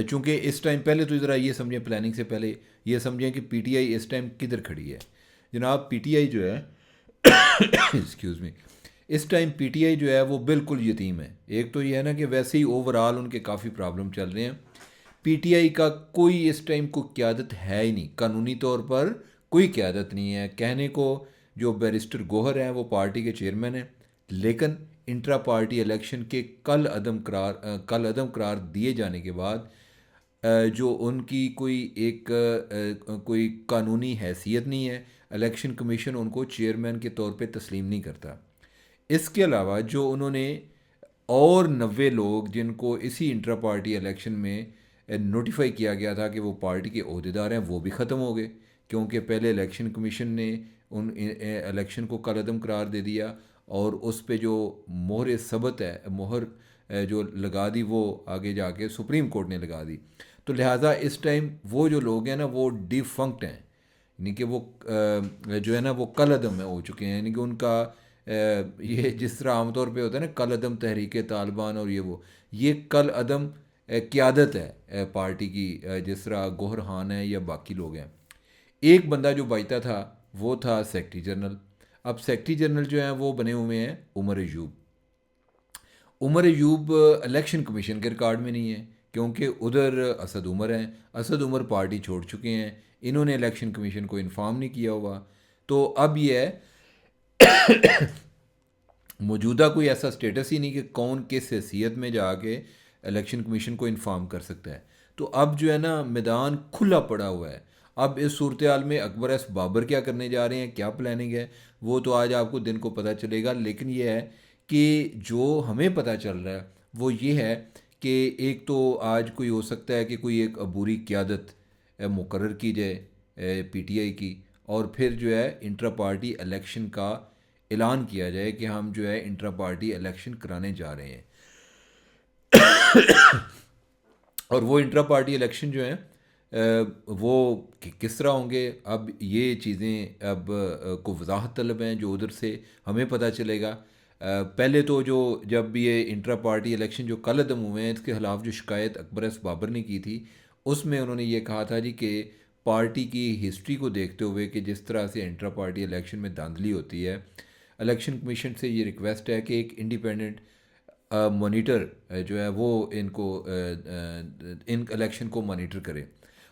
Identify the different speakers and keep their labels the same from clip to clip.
Speaker 1: چونکہ اس ٹائم پہلے تو ذرا یہ سمجھیں، پلاننگ سے پہلے یہ سمجھیں کہ پی ٹی آئی اس ٹائم کدھر کھڑی ہے. جناب پی ٹی آئی جو ہے ایکسکیوز می، اس ٹائم پی ٹی آئی جو ہے وہ بالکل یتیم ہے. ایک تو یہ ہے نا کہ ویسے ہی اوور آل ان کے کافی پرابلم چل رہے ہیں. پی ٹی آئی کا کوئی اس ٹائم کو قیادت ہے ہی نہیں، قانونی طور پر کوئی قیادت نہیں ہے. کہنے کو جو بیرسٹر گوہر ہیں وہ پارٹی کے چیئرمین ہیں، لیکن انٹرا پارٹی الیکشن کے کل عدم قرار دیے جانے کے بعد جو ان کی کوئی قانونی حیثیت نہیں ہے. الیکشن کمیشن ان کو چیئرمین کے طور پہ تسلیم نہیں کرتا. اس کے علاوہ جو انہوں نے اور 90 لوگ جن کو اسی انٹرا پارٹی الیکشن میں نوٹیفائی کیا گیا تھا کہ وہ پارٹی کے عہدیدار ہیں، وہ بھی ختم ہو گئے، کیونکہ پہلے الیکشن کمیشن نے ان الیکشن کو کالعدم قرار دے دیا، اور اس پہ جو مہر ثبت ہے، مہر جو لگا دی، وہ آگے جا کے سپریم کورٹ نے لگا دی. تو لہٰذا اس ٹائم وہ جو لوگ ہیں نا وہ ڈیفنکٹ ہیں، یعنی کہ وہ جو ہے نا وہ کل عدم ہو چکے ہیں. یعنی کہ ان کا یہ جس طرح عام طور پہ ہوتا ہے نا کل عدم تحریک طالبان اور یہ کل عدم قیادت ہے پارٹی کی، جس طرح گوہر خان ہے یا باقی لوگ ہیں. ایک بندہ جو بچتا تھا وہ تھا سیکرٹری جنرل. اب سیکرٹری جنرل جو ہیں وہ بنے ہوئے ہیں عمر ایوب. عمر ایوب الیکشن کمیشن کے ریکارڈ میں نہیں ہے، کیونکہ ادھر اسد عمر ہیں. اسد عمر پارٹی چھوڑ چکے ہیں، انہوں نے الیکشن کمیشن کو انفارم نہیں کیا ہوا. تو اب یہ ہے موجودہ کوئی ایسا سٹیٹس ہی نہیں کہ کون کس حیثیت میں جا کے الیکشن کمیشن کو انفارم کر سکتا ہے. تو اب جو ہے نا میدان کھلا پڑا ہوا ہے. اب اس صورتحال میں اکبر ایس بابر کیا کرنے جا رہے ہیں، کیا پلاننگ ہے، وہ تو آج آپ کو دن کو پتہ چلے گا. لیکن یہ ہے کہ جو ہمیں پتہ چل رہا ہے وہ یہ ہے کہ ایک تو آج کوئی ہو سکتا ہے کہ کوئی ایک عبوری قیادت مقرر کی جائے پی ٹی آئی کی، اور پھر جو ہے انٹرا پارٹی الیکشن کا اعلان کیا جائے کہ ہم جو ہے انٹرا پارٹی الیکشن کرانے جا رہے ہیں. اور وہ انٹرا پارٹی الیکشن جو ہیں وہ کس طرح ہوں گے، اب یہ چیزیں اب کو وضاحت طلب ہیں جو ادھر سے ہمیں پتہ چلے گا. پہلے تو جب یہ انٹرا پارٹی الیکشن جو کل عدم ہوئے ہیں اس کے خلاف جو شکایت اکبر ایس بابر نے کی تھی، اس میں انہوں نے یہ کہا تھا جی کہ پارٹی کی ہسٹری کو دیکھتے ہوئے کہ جس طرح سے انٹرا پارٹی الیکشن میں دھاندلی ہوتی ہے، الیکشن کمیشن سے یہ ریکویسٹ ہے کہ ایک انڈیپینڈنٹ مانیٹر جو ہے وہ ان الیکشن کو مانیٹر کرے.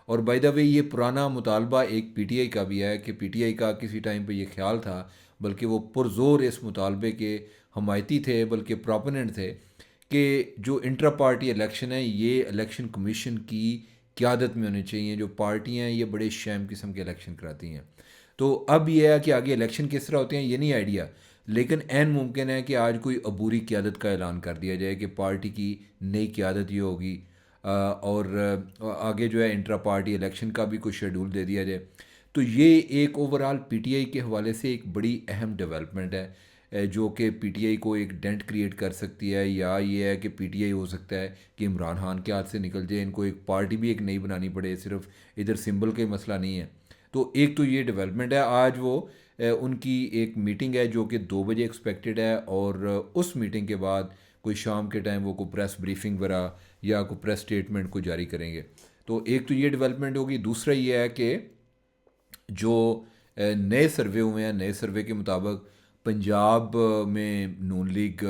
Speaker 1: اور بائی دا وے یہ پرانا مطالبہ ایک پی ٹی آئی کا بھی ہے کہ پی ٹی آئی کا کسی ٹائم پہ یہ خیال تھا، بلکہ وہ پرزور اس مطالبے کے حمایتی تھے، بلکہ پراپوننٹ تھے، کہ جو انٹرا پارٹی الیکشن ہے یہ الیکشن کمیشن کی قیادت میں ہونے چاہیے. جو پارٹیاں ہیں یہ بڑے شیم قسم کے الیکشن کراتی ہیں. تو اب یہ ہے کہ آگے الیکشن کس طرح ہوتے ہیں یہ نہیں آئیڈیا، لیکن عین ممکن ہے کہ آج کوئی عبوری قیادت کا اعلان کر دیا جائے کہ پارٹی کی نئی قیادت یہ ہوگی، اور آگے جو ہے انٹرا پارٹی الیکشن کا بھی کوئی شیڈول دے دیا جائے. تو یہ ایک اوور آل پی ٹی آئی کے حوالے سے ایک بڑی اہم ڈیولپمنٹ ہے جو کہ پی ٹی آئی کو ایک ڈینٹ کریٹ کر سکتی ہے. یا یہ ہے کہ پی ٹی آئی ہو سکتا ہے کہ عمران خان کے ہاتھ سے نکل جائے، ان کو ایک پارٹی بھی ایک نئی بنانی پڑے، صرف ادھر سمبل کا مسئلہ نہیں ہے. تو ایک تو یہ ڈیولپمنٹ ہے. آج وہ ان کی ایک میٹنگ ہے جو کہ 2 بجے ایکسپیکٹڈ ہے، اور اس میٹنگ کے بعد کوئی شام کے ٹائم وہ کوئی پریس بریفنگ وغیرہ یا کوئی پریس اسٹیٹمنٹ کو جاری کریں گے. تو ایک تو یہ ڈیولپمنٹ ہوگی. دوسرا یہ ہے کہ جو نئے سروے ہوئے ہیں، نئے سروے کے مطابق پنجاب میں نون لیگ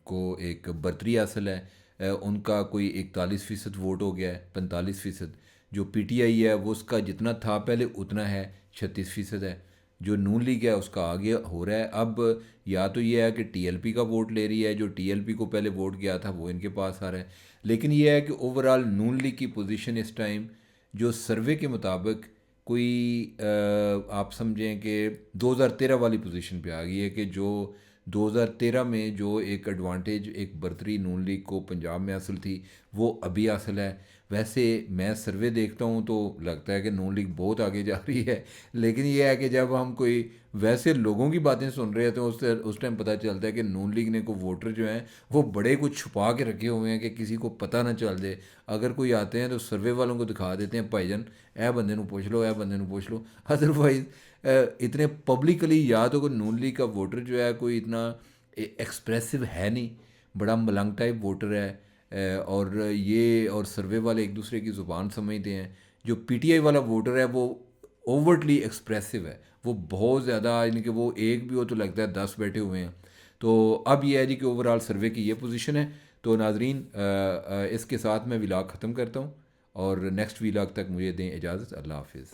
Speaker 1: کو ایک برتری حاصل ہے. ان کا کوئی 41% ووٹ ہو گیا ہے، 45%. جو پی ٹی آئی ہے وہ اس کا جتنا تھا پہلے اتنا ہے، 36% ہے. جو نون لیگ ہے اس کا آگے ہو رہا ہے. اب یا تو یہ ہے کہ ٹی ایل پی کا ووٹ لے رہی ہے، جو ٹی ایل پی کو پہلے ووٹ گیا تھا وہ ان کے پاس آ رہا ہے. لیکن یہ ہے کہ اوور آل نون لیگ کی پوزیشن اس ٹائم جو سروے کے مطابق کوئی آپ سمجھیں کہ 2013 والی پوزیشن پہ آ گئی ہے، کہ جو 2013 میں جو ایک ایڈوانٹیج، ایک برتری نون لیگ کو پنجاب میں حاصل تھی وہ ابھی حاصل ہے. ویسے میں سروے دیکھتا ہوں تو لگتا ہے کہ نون لیگ بہت آگے جا رہی ہے، لیکن یہ ہے کہ جب ہم کوئی ویسے لوگوں کی باتیں سن رہے ہیں تو اس ٹائم پتہ چلتا ہے کہ نون لیگ نے کوئی ووٹر جو ہیں وہ بڑے کچھ چھپا کے رکھے ہوئے ہیں کہ کسی کو پتہ نہ چل جائے. اگر کوئی آتے ہیں تو سروے والوں کو دکھا دیتے ہیں، بھائی جان اے بندے نو پوچھ لو، اے بندے نو پوچھ لو. ادروائز اتنے پبلکلی یا تو کوئی نون لیگ کا ووٹر جو ہے کوئی اتنا ایکسپریسو ہے نہیں، بڑا ملنگ ٹائپ ووٹر ہے. اور یہ اور سروے والے ایک دوسرے کی زبان سمجھتے ہیں. جو پی ٹی آئی والا ووٹر ہے وہ اوورٹلی ایکسپریسو ہے، وہ بہت زیادہ، یعنی کہ وہ ایک بھی ہو تو لگتا ہے 10 بیٹھے ہوئے ہیں. تو اب یہ ہے جی کہ اوور آل سروے کی یہ پوزیشن ہے. تو ناظرین اس کے ساتھ میں ولاگ ختم کرتا ہوں، اور نیکسٹ ولاگ تک مجھے دیں اجازت. اللہ حافظ.